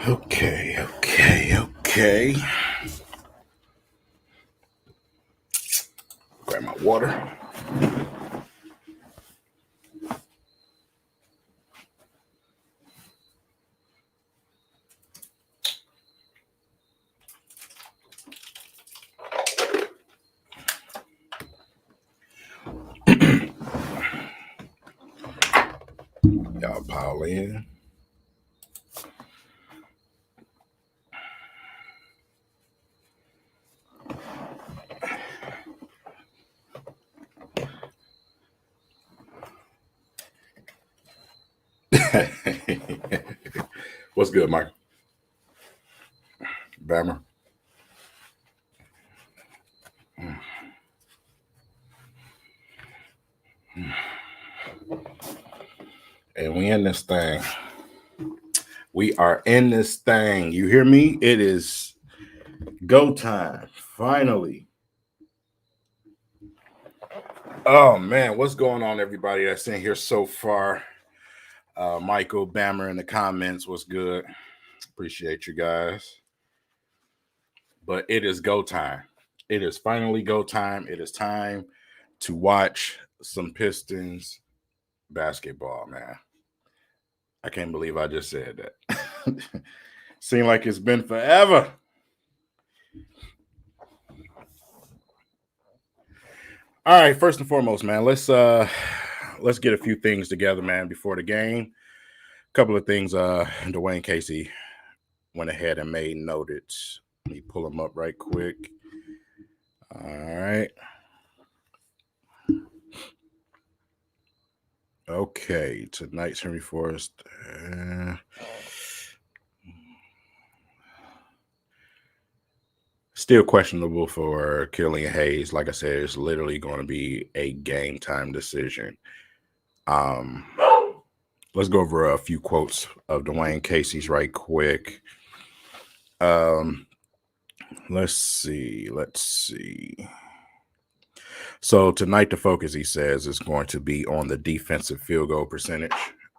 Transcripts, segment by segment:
Okay. Grab my water. Y'all pile in. What's good, Mike? Bammer. And we in this thing. We are in this thing. You hear me? It is go time. Finally. Oh man, what's going on, everybody that's in here so far? Michael Bammer in the comments. What's good? Appreciate you guys. But it is go time. It is finally go time. It is time to watch some Pistons basketball, man. I can't believe I just said that. Seems like it's been forever. All right, first and foremost, man, let's get a few things together, man, before the game. A couple of things Dwayne Casey went ahead and made noted. Let me pull them up right quick. All right. Okay, tonight's Henry Forrest. Still questionable for Killian Hayes. Like I said, it's literally going to be a game time decision. Let's go over a few quotes of Dwayne Casey's right quick. Let's see. So tonight, the focus, he says, is going to be on the defensive field goal percentage.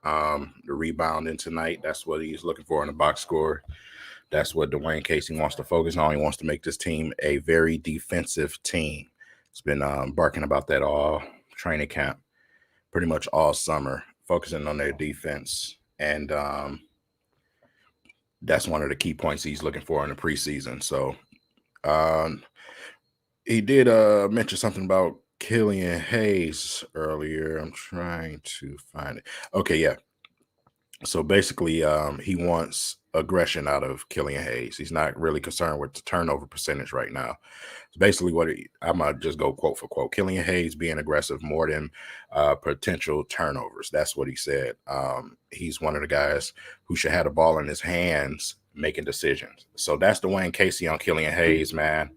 The rebounding tonight, that's what he's looking for in the box score. That's what Dwayne Casey wants to focus on. He wants to make this team a very defensive team. He's been barking about that all training camp, pretty much all summer, focusing on their defense. And that's one of the key points he's looking for in the preseason. So he did mention something about Killian Hayes earlier. I'm trying to find it. Okay, yeah. So basically, he wants aggression out of Killian Hayes. He's not really concerned with the turnover percentage right now. It's basically I'm going to just go quote for quote. Killian Hayes being aggressive more than potential turnovers. That's what he said. He's one of the guys who should have the ball in his hands making decisions. So that's Dwayne Casey on Killian Hayes, man.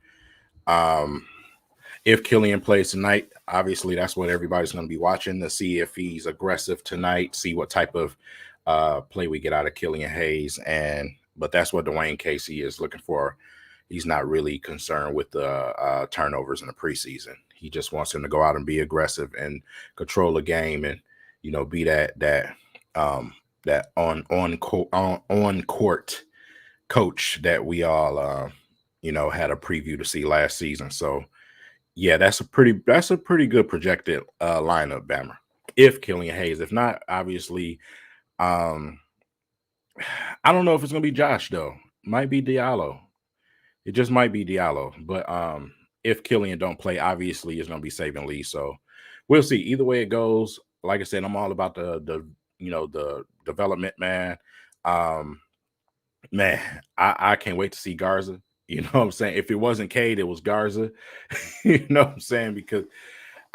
If Killian plays tonight, obviously that's what everybody's going to be watching to see if he's aggressive tonight, see what type of play we get out of Killian Hayes. But that's what Dwayne Casey is looking for. He's not really concerned with the turnovers in the preseason. He just wants him to go out and be aggressive and control the game and, be that on court coach that we all had a preview to see last season. So yeah, that's a pretty good projected lineup, Bammer. If Killian Hayes, if not, obviously, I don't know if it's gonna be Josh though. Might be Diallo. It just might be Diallo. But if Killian don't play, obviously it's gonna be Saban Lee. So we'll see. Either way it goes, like I said, I'm all about the development, man. Man, I can't wait to see Garza. You know what I'm saying? If it wasn't Cade, it was Garza. You know what I'm saying? Because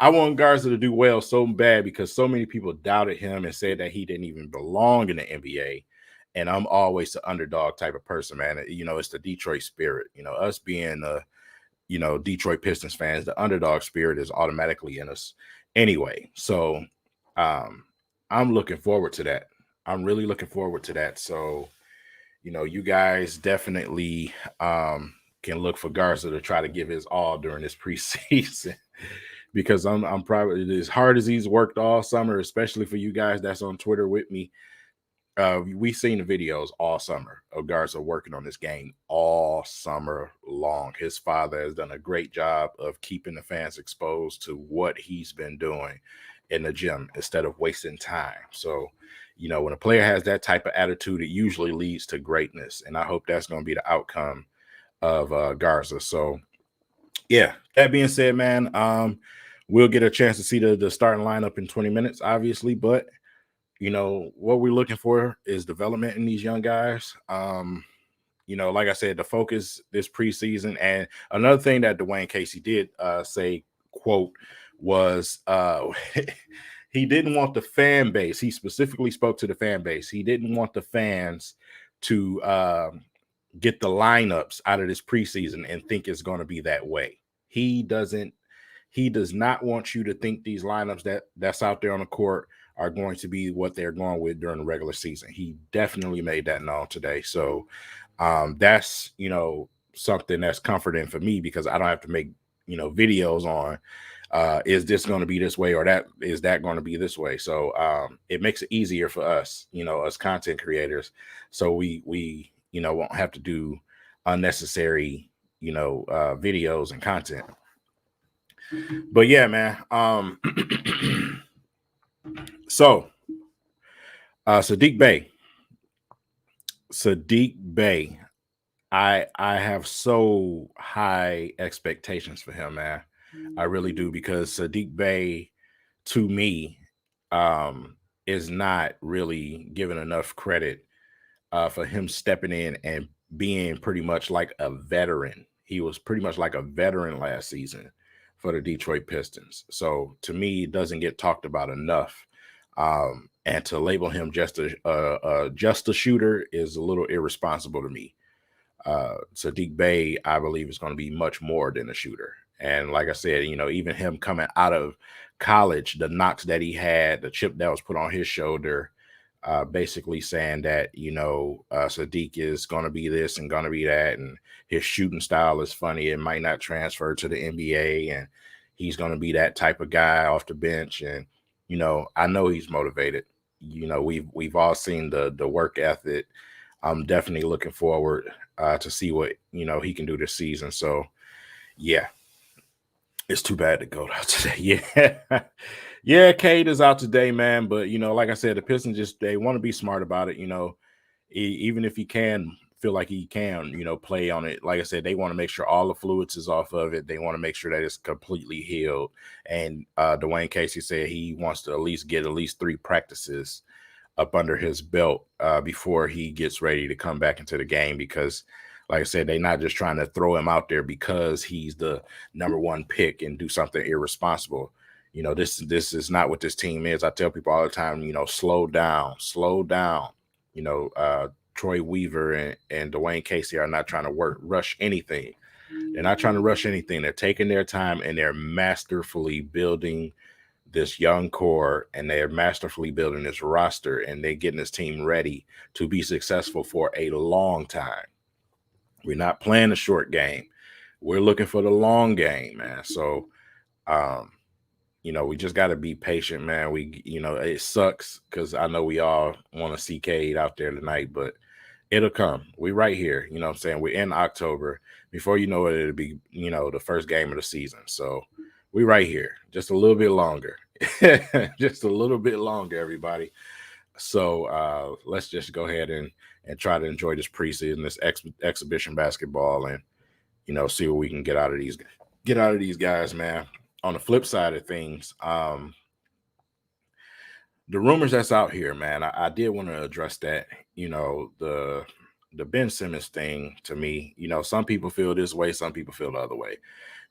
I want Garza to do well so bad because so many people doubted him and said that he didn't even belong in the NBA. And I'm always the underdog type of person, man. It's the Detroit spirit. Us being Detroit Pistons fans, the underdog spirit is automatically in us anyway. So I'm looking forward to that. I'm really looking forward to that. So you guys definitely can look for Garza to try to give his all during this preseason because I'm probably as hard as he's worked all summer, especially for you guys that's on Twitter with me. We've seen the videos all summer of Garza working on this game all summer long. His father has done a great job of keeping the fans exposed to what he's been doing in the gym instead of wasting time. So, when a player has that type of attitude, it usually leads to greatness. And I hope that's going to be the outcome of Garza. So, yeah, that being said, man, we'll get a chance to see the starting lineup in 20 minutes, obviously, but what we're looking for is development in these young guys. Like I said, the focus this preseason, and another thing that Dwayne Casey did say, quote, was he didn't want the fan base. He specifically spoke to the fan base. He didn't want the fans to get the lineups out of this preseason and think it's going to be that way. He does not want you to think these lineups that's out there on the court are going to be what they're going with during the regular season. He definitely made that known today. So that's, something that's comforting for me because I don't have to make, videos on is this going to be this way or that going to be this way. So it makes it easier for us, as content creators. So we won't have to do unnecessary, videos and content. But yeah, man. So Sadiq Bey, I have so high expectations for him, man. I really do, because Sadiq Bey, to me, is not really given enough credit for him stepping in and being pretty much like a veteran. He was pretty much like a veteran last season for the Detroit Pistons. So to me, it doesn't get talked about enough. And to label him just a shooter is a little irresponsible to me. Sadiq Bey, I believe, is going to be much more than a shooter. And like I said, even him coming out of college, the knocks that he had, the chip that was put on his shoulder, basically saying that, Sadiq is going to be this and going to be that, and his shooting style is funny. It might not transfer to the NBA, and he's going to be that type of guy off the bench. And, I know he's motivated. We've all seen the work ethic. I'm definitely looking forward to see what, he can do this season. So, yeah, it's too bad to go out today. Yeah. Yeah, Cade is out today, man. But, like I said, the Pistons they want to be smart about it. Even if he can feel like he can, play on it. Like I said, they want to make sure all the fluids is off of it. They want to make sure that it's completely healed. And Dwayne Casey said he wants to at least get 3 practices up under his belt before he gets ready to come back into the game, because like I said, they're not just trying to throw him out there because he's the number 1 pick and do something irresponsible. This is not what this team is. I tell people all the time, slow down. Troy Weaver and Dwayne Casey are not trying to rush anything. They're not trying to rush anything. They're taking their time and they're masterfully building this young core, and they're masterfully building this roster, and they're getting this team ready to be successful for a long time. We're not playing a short game. We're looking for the long game, man. So, we just got to be patient, man. It sucks because I know we all want to see Cade out there tonight, but it'll come. We're right here. You know what I'm saying? We're in October. Before you know it, it'll be, the first game of the season. So we're right here. Just a little bit longer. Just a little bit longer, everybody. So let's just go ahead and try to enjoy this preseason, this exhibition basketball, and see what we can get out of these guys, man. On the flip side of things, the rumors that's out here, man, I did want to address that. The Ben Simmons thing, to me, some people feel this way, some people feel the other way.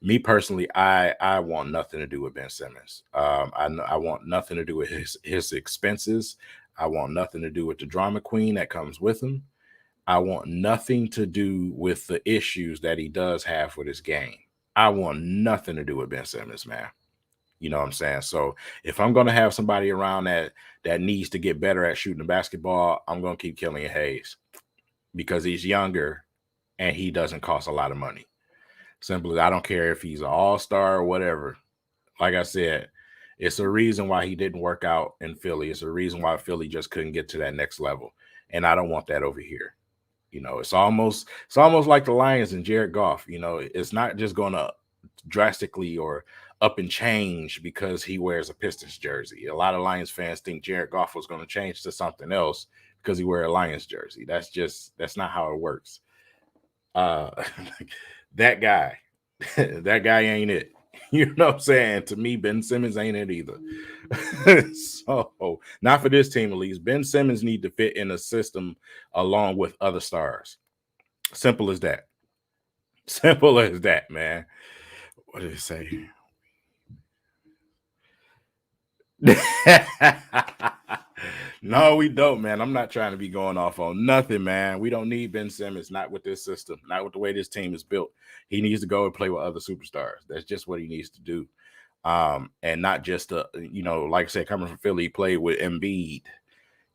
Me personally, I want nothing to do with Ben Simmons. I want nothing to do with his expenses. I want nothing to do with the drama queen that comes with him. I want nothing to do with the issues that he does have with his game. I want nothing to do with Ben Simmons, man. You know what I'm saying? So if I'm going to have somebody around that needs to get better at shooting the basketball, I'm going to keep Killian Hayes, because he's younger and he doesn't cost a lot of money. Simply, I don't care if he's an all-star or whatever. Like I said, It's a reason why he didn't work out in Philly. It's a reason why Philly just couldn't get to that next level. And I don't want that over here. It's almost like the Lions and Jared Goff. It's not just going to drastically or up and change because he wears a Pistons jersey. A lot of Lions fans think Jared Goff was going to change to something else because he wear a Lions jersey. That's not how it works. Uh, that guy, that guy ain't it. You know what I'm saying? To me, Ben Simmons ain't it either. So, not for this team at least. Ben Simmons need to fit in a system along with other stars. Simple as that. Simple as that, man. What did it say? No, we don't, man. I'm not trying to be going off on nothing, man. We don't need Ben Simmons, not with this system, not with the way this team is built. He needs to go and play with other superstars. That's just what he needs to do. And not just like I said, coming from Philly, he played with Embiid.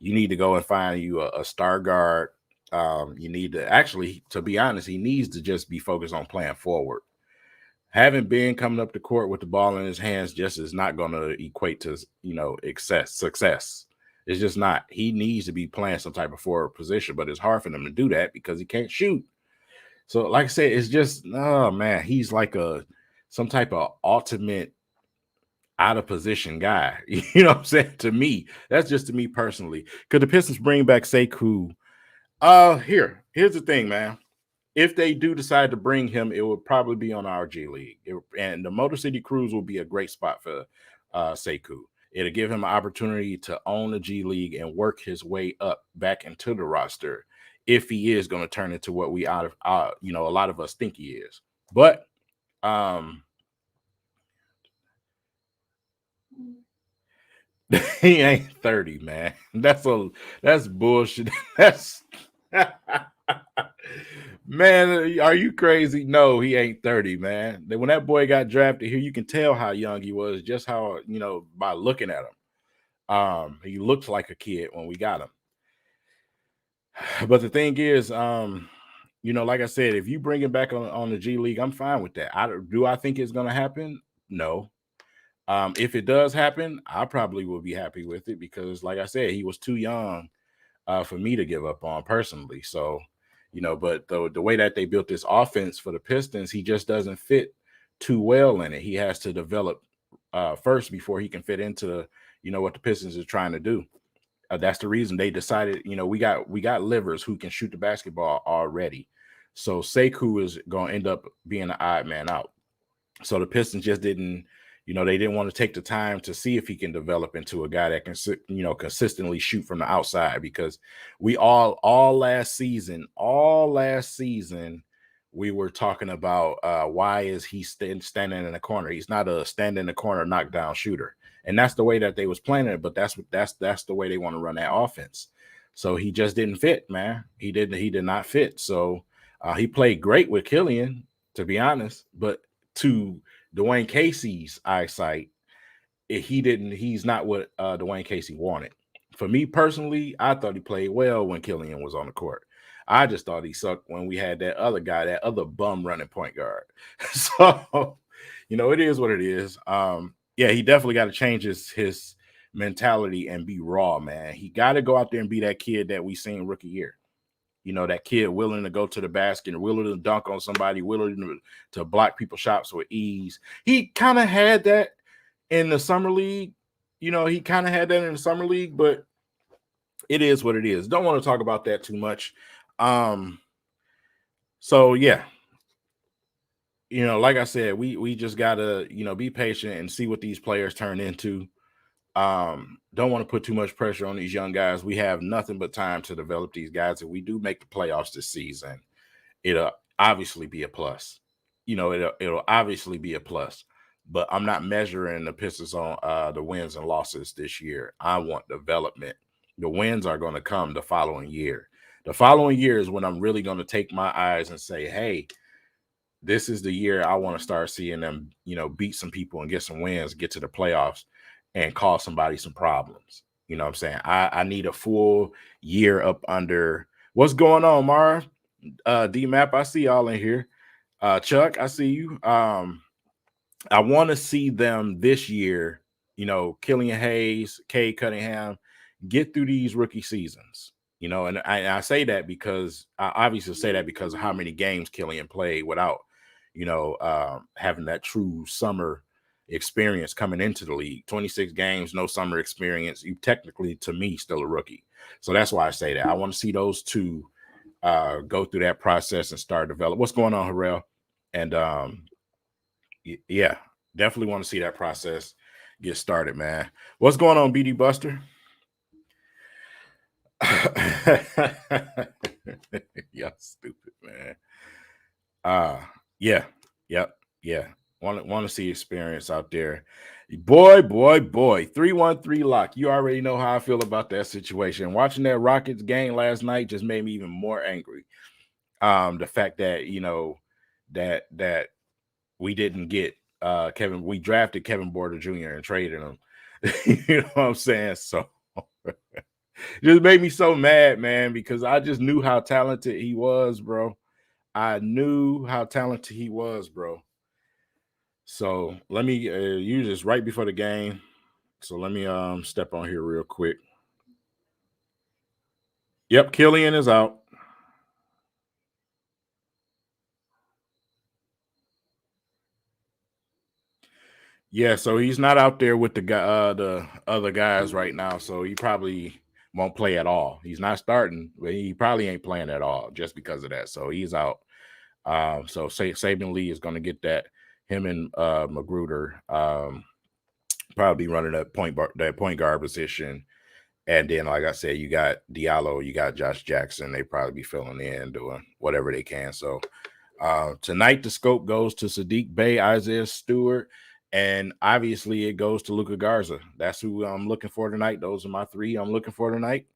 You need to go and find you a star guard. You need to actually, to be honest, he needs to just be focused on playing forward. Having Ben coming up the court with the ball in his hands just is not going to equate to success. It's just not. He needs to be playing some type of forward position, but it's hard for him to do that because he can't shoot. So, like I said, it's just, oh man, he's like some type of ultimate out of position guy. You know what I'm saying? To me, that's just to me personally. Could the Pistons bring back Sekou? Here's the thing, man. If they do decide to bring him, it would probably be on our G League. And the Motor City Cruise will be a great spot for Sekou. It'll give him an opportunity to own the G League and work his way up back into the roster if he is going to turn into what we a lot of us think he is. But he ain't 30, man. That's bullshit. That's man, are you crazy? No, he ain't 30, man. When that boy got drafted here, you can tell how young he was, just how, by looking at him. He looked like a kid when we got him. But the thing is, like I said, if you bring him back on the G League, I'm fine with that. Do I think it's gonna happen? No. If it does happen, I probably will be happy with it because, like I said, he was too young for me to give up on personally. So, but the way that they built this offense for the Pistons, he just doesn't fit too well in it. He has to develop first before he can fit into, what the Pistons are trying to do. That's the reason they decided, we got livers who can shoot the basketball already. So Sekou is going to end up being an odd man out. So the Pistons just didn't, they didn't want to take the time to see if he can develop into a guy that can, consistently shoot from the outside, because we all last season, we were talking about why is he standing in the corner? He's not a stand in the corner knockdown shooter. And that's the way that they was playing it, but that's the way they want to run that offense. So he just didn't fit, man. He did not fit. So he played great with Killian, to be honest, but to Dwayne Casey's eyesight, he's not what Dwayne Casey wanted. For me personally, I thought he played well when Killian was on the court. I just thought he sucked when we had that other guy, that other bum running point guard. So, it is what it is. Yeah, he definitely got to change his mentality and be raw, man. He got to go out there and be that kid that we seen rookie year. That kid willing to go to the basket and willing to dunk on somebody, willing to block people's shots with ease. He kind of had that in the summer league. But it is what it is. Don't want to talk about that too much. So yeah. Like I said, we just gotta, be patient and see what these players turn into. Don't want to put too much pressure on these young guys. We have nothing but time to develop these guys. If we do make the playoffs this season, it'll obviously be a plus. It'll obviously be a plus. But I'm not measuring the Pistons on the wins and losses this year. I want development. The wins are going to come the following year. The following year is when I'm really going to take my eyes and say, hey, this is the year I want to start seeing them, beat some people and get some wins, get to the playoffs, and cause somebody some problems. You know what I'm saying? I need a full year up under. What's going on, Mara? D-Map, I see y'all in here. Chuck, I see you. I want to see them this year, Killian Hayes, Cade Cunningham, get through these rookie seasons. And I say that because I obviously say that because of how many games Killian played without, having that true summer experience coming into the league. 26 games, no summer experience. You technically, to me, still a rookie. So that's why I say that. I want to see those two go through that process and start develop. What's going on, Harrell? And yeah, definitely want to see that process get started, man. What's going on, BD Buster? Y'all stupid, man. Yeah. Want to see experience out there. Boy. 313 lock. You already know how I feel about that situation. Watching that Rockets game last night just made me even more angry. The fact that that we didn't get we drafted Kevin Porter Jr. and traded him. You know what I'm saying? So just made me so mad, man, because I just knew how talented he was, bro. I knew how talented he was, bro. So let me use this right before the game. So let me step on here real quick. Yep, Killian is out. Yeah, so he's not out there with the other guys right now, so he probably won't play at all. He's not starting, but he probably ain't playing at all just because of that. So he's out. So Saban Lee is going to get that. Him and Magruder probably running that point guard position. And then, like I said, you got Diallo, you got Josh Jackson. They probably be filling in, doing whatever they can. So tonight, the scope goes to Sadiq Bey, Isaiah Stewart, and obviously it goes to Luka Garza. That's who I'm looking for tonight. Those are my three I'm looking for tonight.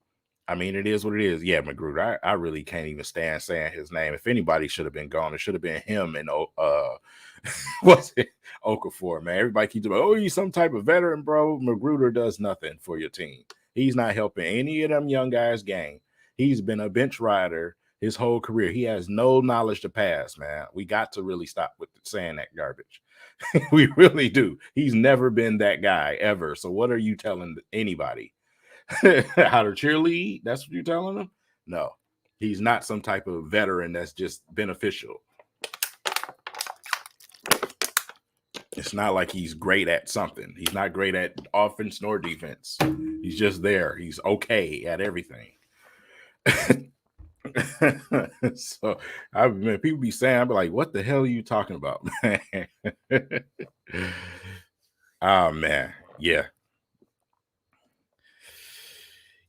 I mean, it is what it is. Yeah, Magruder. I really can't even stand saying his name. If anybody should have been gone, it should have been him and what's it? Okafor, man. Everybody keeps about, oh, he's some type of veteran, bro. Magruder does nothing for your team. He's not helping any of them young guys game. He's been a bench rider his whole career. He has no knowledge to pass, man. We got to really stop with saying that garbage. We really do. He's never been that guy ever. So what are you telling anybody? How to cheerlead? That's what you're telling them? No, he's not some type of veteran that's just beneficial. It's not like he's great at something. He's not great at offense nor defense. He's just there. He's okay at everything. So people be saying, I'm like, what the hell are you talking about, man? Oh man, yeah.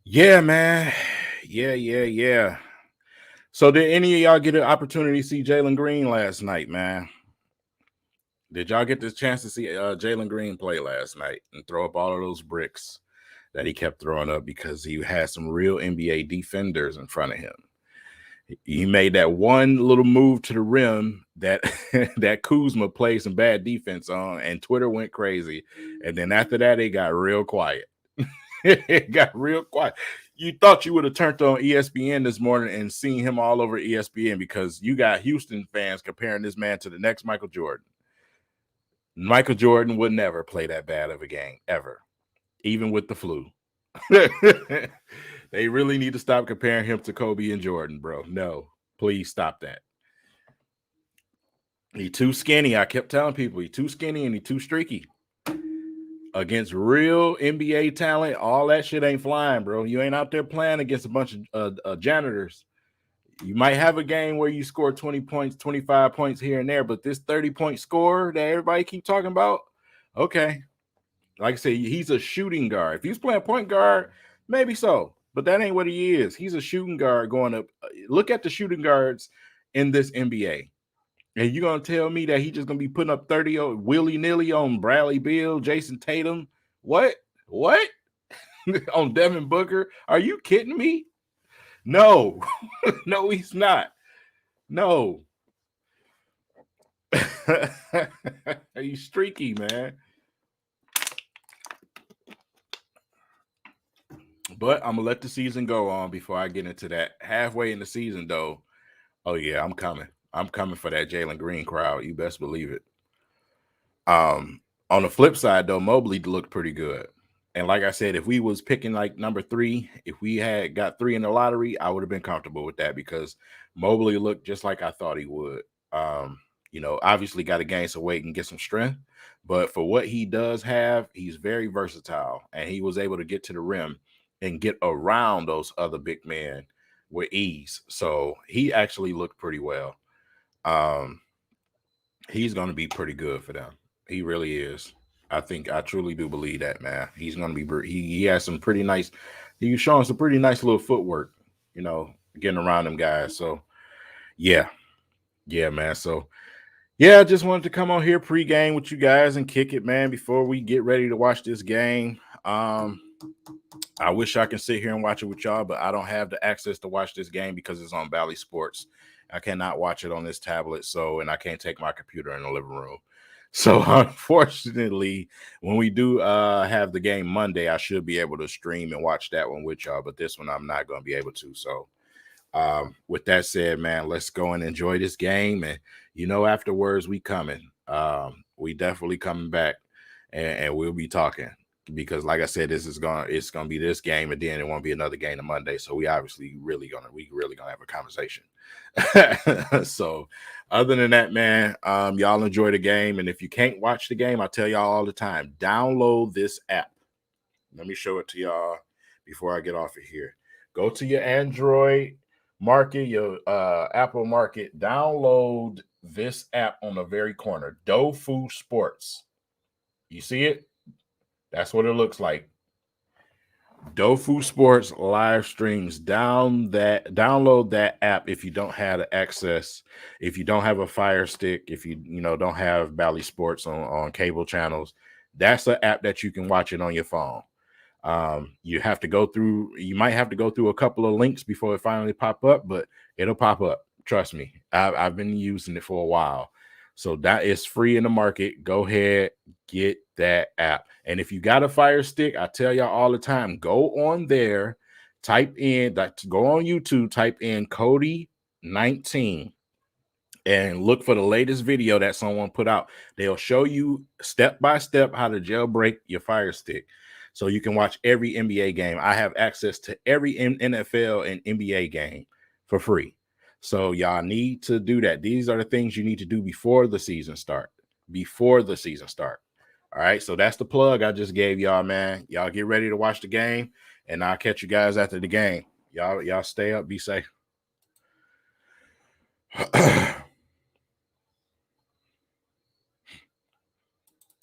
Yeah, man. Yeah. So did any of y'all get an opportunity to see Jalen Green last night, man? Did y'all get the chance to see Jalen Green play last night and throw up all of those bricks that he kept throwing up because he had some real NBA defenders in front of him? He made that one little move to the rim that that Kuzma played some bad defense on, and Twitter went crazy. And then after that, it got real quiet. It got real quiet. You thought you would have turned on ESPN this morning and seen him all over ESPN because you got Houston fans comparing this man to the next Michael Jordan. Michael Jordan would never play that bad of a game, ever, even with the flu. They really need to stop comparing him to Kobe and Jordan, bro. No, please stop that. He's too skinny. I kept telling people he's too skinny and he's too streaky. Against real NBA talent, all that shit ain't flying, bro. You ain't out there playing against a bunch of janitors. You might have a game where you score 20 points, 25 points here and there, but this 30-point score that everybody keep talking about, okay. Like I say, he's a shooting guard. If he's playing point guard, maybe so, but that ain't what he is. He's a shooting guard going up. Look at the shooting guards in this NBA. And you're going to tell me that he's just going to be putting up 30 willy-nilly on Bradley Beal, Jason Tatum? What? On Devin Booker? Are you kidding me? No. No, he's not. No. He's streaky, man. But I'm going to let the season go on before I get into that. Halfway in the season, though, oh, yeah, I'm coming. I'm coming for that Jalen Green crowd. You best believe it. On On the flip side, though, Mobley looked pretty good. And like I said, if we was picking like number 3, if we had got 3 in the lottery, I would have been comfortable with that because Mobley looked just like I thought he would. Obviously got to gain some weight and get some strength, but for what he does have, he's very versatile, and he was able to get to the rim and get around those other big men with ease. So he actually looked pretty well. He's going to be pretty good for them. He really is. I truly do believe that, man. He's going to be. He has some pretty nice. He's showing some pretty nice little footwork. Getting around them guys. So, yeah, man. So, yeah, I just wanted to come on here pregame with you guys and kick it, man. Before we get ready to watch this game. I wish I can sit here and watch it with y'all, but I don't have the access to watch this game because it's on Bally Sports. I cannot watch it on this tablet, and I can't take my computer in the living room. So unfortunately, when we do have the game Monday, I should be able to stream and watch that one with y'all, but this one I'm not going to be able to. So with that said, man, let's go and enjoy this game. And, afterwards we coming. We definitely coming back and we'll be talking. Because, like I said, it's gonna be this game, and then it won't be another game on Monday. So we obviously really gonna have a conversation. So, other than that, man, y'all enjoy the game, and if you can't watch the game, I tell y'all all the time, download this app. Let me show it to y'all before I get off of here. Go to your Android market, your Apple market, download this app on the very corner, Dofu Sports. You see it? That's what it looks like. Dofu Sports live streams. Download that app if you don't have the access, if you don't have a Fire Stick, if you don't have Bally Sports on cable channels. That's an app that you can watch it on your phone. You might have to go through a couple of links before it finally pop up, but it'll pop up. Trust me. I've been using it for a while. So that is free in the market. Go ahead, get that app. And if you got a Fire Stick, I tell y'all all the time, go on there, go on YouTube, type in Cody 19 and look for the latest video that someone put out. They'll show you step by step how to jailbreak your Fire Stick so you can watch every NBA game. I have access to every NFL and NBA game for free. So y'all need to do that. These are the things you need to do before the season start. All right, so that's the plug I just gave y'all, man. Y'all get ready to watch the game, and I'll catch you guys after the game. Y'all stay up, be safe.